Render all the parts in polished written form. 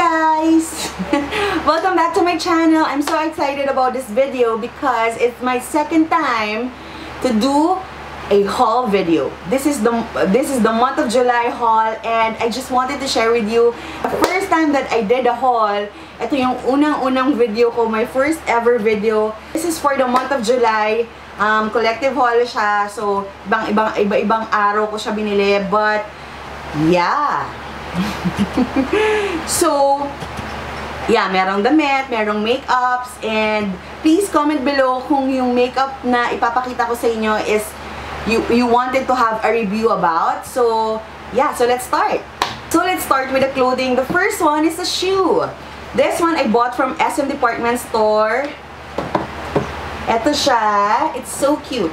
guys! Welcome back to my channel. I'm so excited about this video because it's my second time to do a haul video. This is the month of July haul, and I just wanted to share with you the first time that I did a haul. Ito yung unang video ko, my first ever video. This is for the month of July. Collective haul siya. So, iba-ibang araw ko siya binili, but yeah. So, yeah, merong damit, merong makeups, and please comment below kung yung makeup na ipapakita ko sa inyo is you wanted to have a review about. So, yeah, so let's start. So, let's start with the clothing. The first one is a shoe. This one I bought from SM Department Store. Ito siya. It's so cute.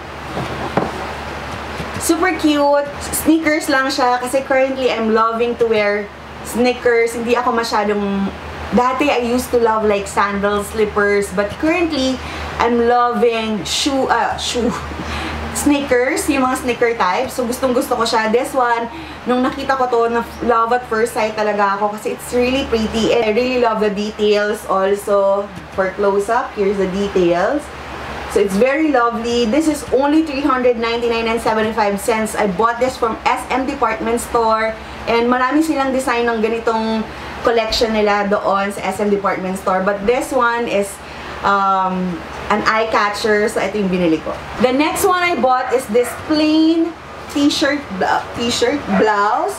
Super cute. Sneakers lang siya kasi currently I'm loving to wear sneakers. Hindi ako masyadong... Dati I used to love like sandals, slippers, but currently I'm loving sneakers, yung mga sneaker types. So gustong-gusto ko siya. This one, nung nakita ko to, na love at first sight talaga ako kasi it's really pretty and I really love the details also. For close-up, here's the details. So it's very lovely. This is only $399.75. I bought this from SM Department Store. And marami silang design ng ganitong collection nila doon sa SM Department Store. But this one is an eye catcher. So ito yung binili ko. The next one I bought is this plain t-shirt blouse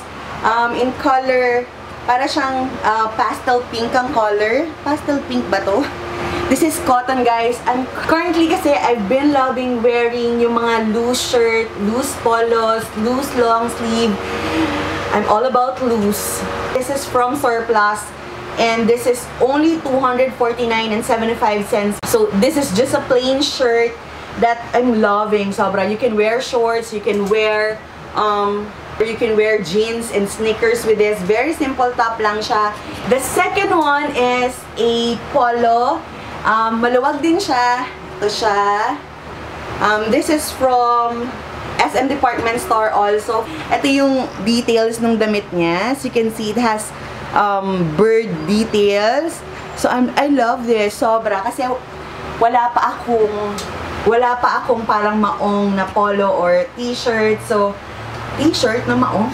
in color. Para siyang pastel pink ang color. Pastel pink ba to? This is cotton, guys. And currently kasi I've been loving wearing yung mga loose shirt, loose polos, loose long sleeve. I'm all about loose. This is from Surplus and this is only $249.75. So this is just a plain shirt that I'm loving. Sobra. You can wear shorts, you can wear jeans and sneakers with this. Very simple top lang siya. The second one is a polo. Maluwag din siya. Ito siya. This is from SM Department Store also. Ito yung details ng damit niya. As you can see, it has bird details. So, I love this. Sobra. Kasi wala pa akong parang maong na polo or t-shirt. So, t-shirt na maong.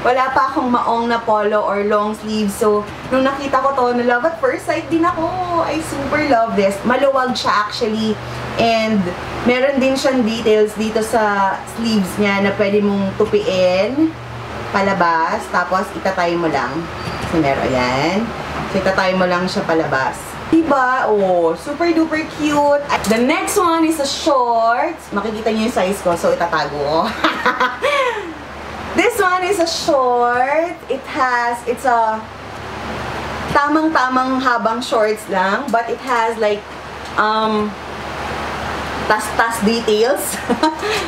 Wala pa akong maong na polo or long sleeve. So, nung nakita ko to, na love at first sight din ako. I super love this. Maluwag siya actually. And, meron din siyang details dito sa sleeves niya na pwede mong tupiin palabas. Tapos, itatay mo lang. So, meron yan. So, itatay mo lang siya palabas. Diba? Oh, super duper cute. The next one is a shorts. Makikita niyo yung size ko. So, itatago ko. This one is a short. It's a tamang-tamang habang shorts lang, but it has like tas-tas details.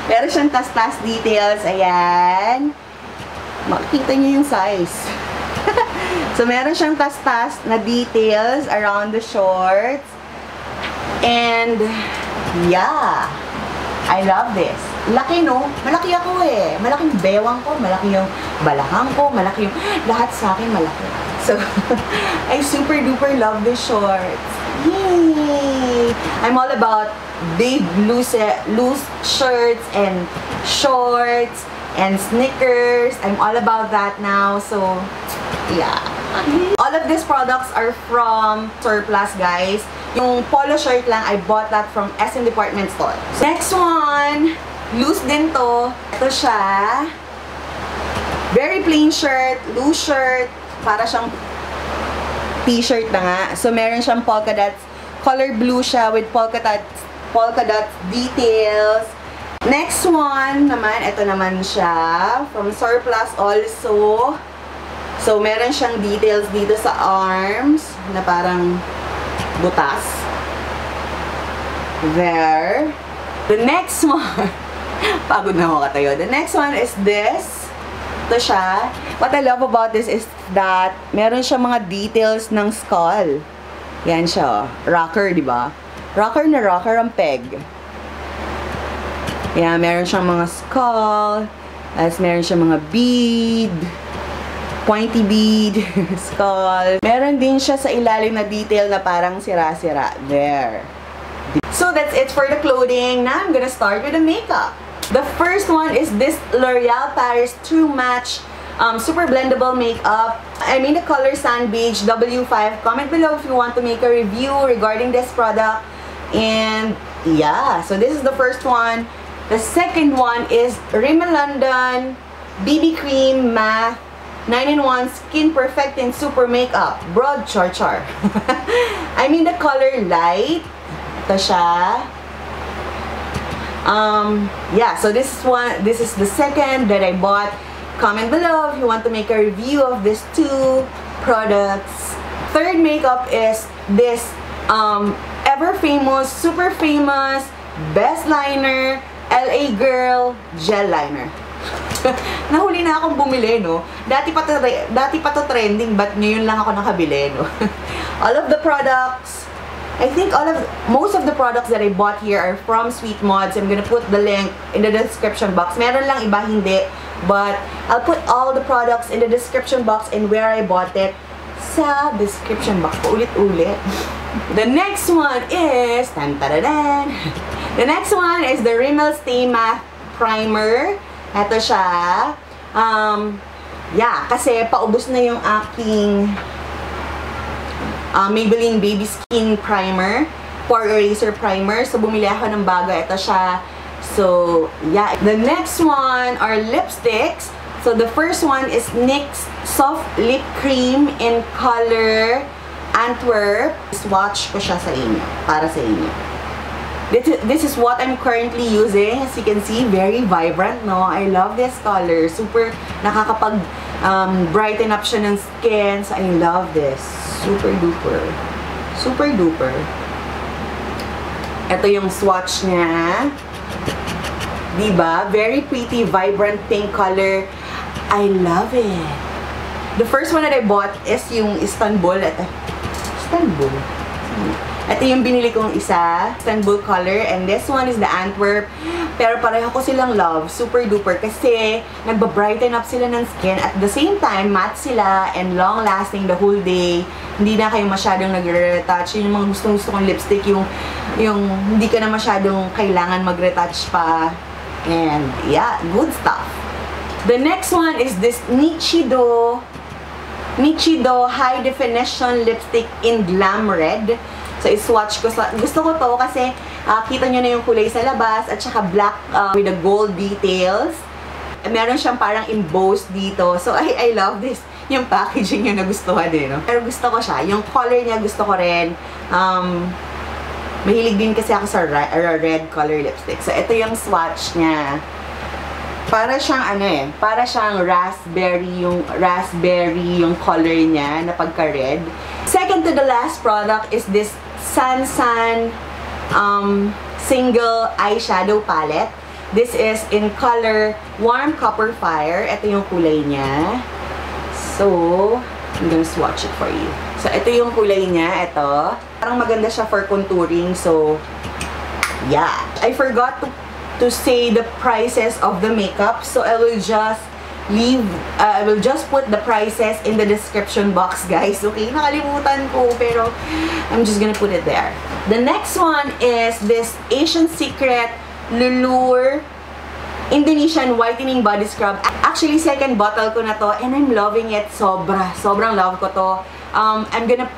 Meron siyang tas-tas details. Ayan. Makikita niyo yung size. So meron siyang tas-tas na details around the shorts. And yeah, I love this. Laki, no? Malaki ako eh. Malaking bewang ko, malaki yung balakang ko, malaki yung... Lahat sa akin malaki. So, I super duper love this shorts. Yay! I'm all about big, loose shirts and shorts and sneakers. I'm all about that now. So, yeah. All of these products are from Surplus, guys. Yung polo shirt lang, I bought that from SM Department Store. Next one, loose din to. Ito siya. Very plain shirt, loose shirt. Para siyang t-shirt na nga. So, meron siyang polka dots. Color blue siya with polka dots details. Next one naman, ito naman siya. From Surplus also. So, meron siyang details dito sa arms na parang butas. There. The next one, pagod na ako katayo. The next one is this. Ito siya. What I love about this is that meron siya mga details ng skull. Yan siya. Rocker, di ba? Rocker na rocker ang peg. Yan, meron siyang mga skull. As meron siyang mga bead. pointy bead, skull. Meron din siya sa ilalim na detail na parang sira-sira. There. So that's it for the clothing. Now I'm gonna start with the makeup. The first one is this L'Oreal Paris True Match Super Blendable Makeup. I'm in the color Sand Beige W5. Comment below if you want to make a review regarding this product. And yeah, so this is the first one. The second one is Rimmel London BB Cream Matte 9-in-1 Skin Perfecting Super Makeup Broad Char Char. I'm in the color Light. Ito siya. Yeah, so this is the second that I bought. Comment below if you want to make a review of these two products. Third makeup is this ever famous, super famous Best Liner LA Girl Gel Liner. Nahuli na akong bumili, no? Dati pa to trending, but ngayon lang ako nakabili, no? All of the products, I think most of the products that I bought here are from Sweet Mods. I'm gonna put the link in the description box. Meron lang iba hindi, but I'll put all the products in the description box and where I bought it sa description box. Ulit-ulit. The next one is the next one is the Rimmel Stay Matte Primer. Ito siya. Yeah, kasi paubos na yung aking Maybelline Baby Skin Primer, Pore Eraser Primer. So, bumili ako ng bago. Ito siya. So, yeah. The next one are lipsticks. So, the first one is NYX Soft Lip Cream in color Antwerp. Swatch ko siya sa inyo. Para sa inyo. This is what I'm currently using. As you can see, very vibrant, no? I love this color. Super nakakapag brighten up siya ng skin. So, I love this. Super duper. Super duper. Ito yung swatch niya. Diba? Very pretty, vibrant pink color. I love it. The first one that I bought is yung Istanbul. Istanbul? Ito yung binili kong isa, Istanbul color, and this one is the Antwerp. Pero pareho ko silang love, super duper, kasi nagba-brighten up sila ng skin. At the same time, matte sila and long-lasting the whole day. Hindi na kayo masyadong nagre-retouch. Yung mga gustong-gusto kong lipstick, yung hindi ka na masyadong kailangan mag-retouch pa. And yeah, good stuff. The next one is this Nichido High Definition Lipstick in Glam Red. So, i-swatch ko. Gusto ko to kasi kita nyo na yung kulay sa labas at saka black with the gold details. Meron siyang parang embossed dito. So, I love this. Yung packaging yung nagustuhan din, no? Pero gusto ko siya. Yung color niya gusto ko rin. Mahilig din kasi ako sa red color lipstick. So, ito yung swatch niya. Para siyang para siyang raspberry yung color niya na pagka-red. Second to the last product is this Sansan single eyeshadow palette. This is in color Warm Copper Fire. Ito yung kulay niya. So, I'm gonna swatch it for you. So, ito yung kulay niya. Ito. Parang maganda siya for contouring. So, yeah. I forgot to say the prices of the makeup. So, I will just put the prices in the description box, guys. Okay? Nakalimutan ko, pero I'm just gonna put it there. The next one is this Asian Secret Lulur Indonesian Whitening Body Scrub. Actually, second bottle ko na to, and I'm loving it. Sobrang love ko to. I'm gonna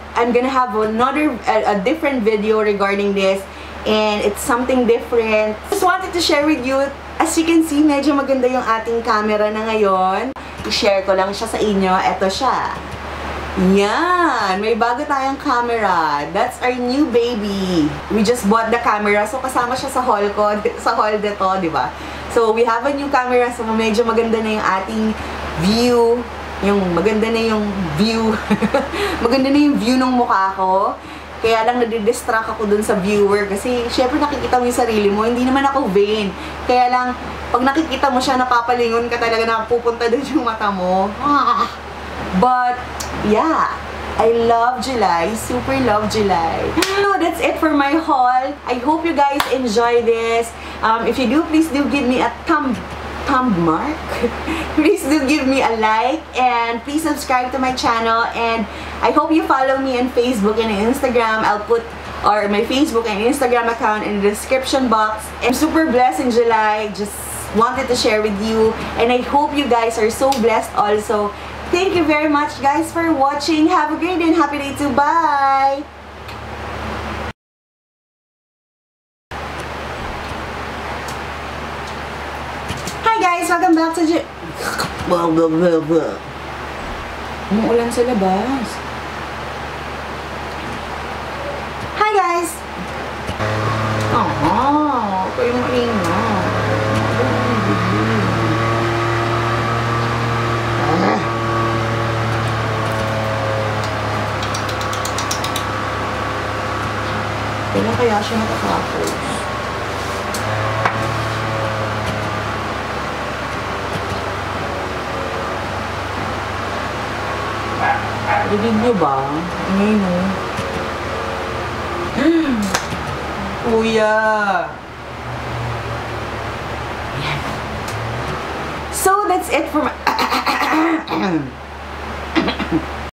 have a different video regarding this, and it's something different. Just wanted to share with you. As you can see, medyo maganda yung ating camera na ngayon. I-share ko lang siya sa inyo. Ito siya. Yan! May bago tayong camera. That's our new baby. We just bought the camera. So, kasama siya sa haul ko. Sa haul dito, di ba? So, we have a new camera. So, medyo maganda na yung ating view. Maganda na yung view. Maganda na yung view ng mukha ko. Kaya lang nadidistract ako dun sa viewer kasi syempre nakikita mo yung sarili mo, hindi naman ako vain. Kaya lang, pag nakikita mo siya, napapalingon ka talaga na pupunta dun yung mata mo. But, yeah. I love July. Super love July. So, that's it for my haul. I hope you guys enjoy this. If you do, please do give me a thumbs thumb mark, please do give me a like and please subscribe to my channel. And I hope you follow me on Facebook and Instagram. I'll put my Facebook and Instagram account in the description box. I'm super blessed in July. Just wanted to share with you, and I hope you guys are so blessed also. Thank you very much guys for watching. Have a great day and happy day too. Bye! Hi guys! Welcome back to umuulan sa labas. Hi guys! Kayo maingay. Kailan kaya siya nakakapos? Dinig niyo ba? Ngayon mo. Kuya! So, that's it for my...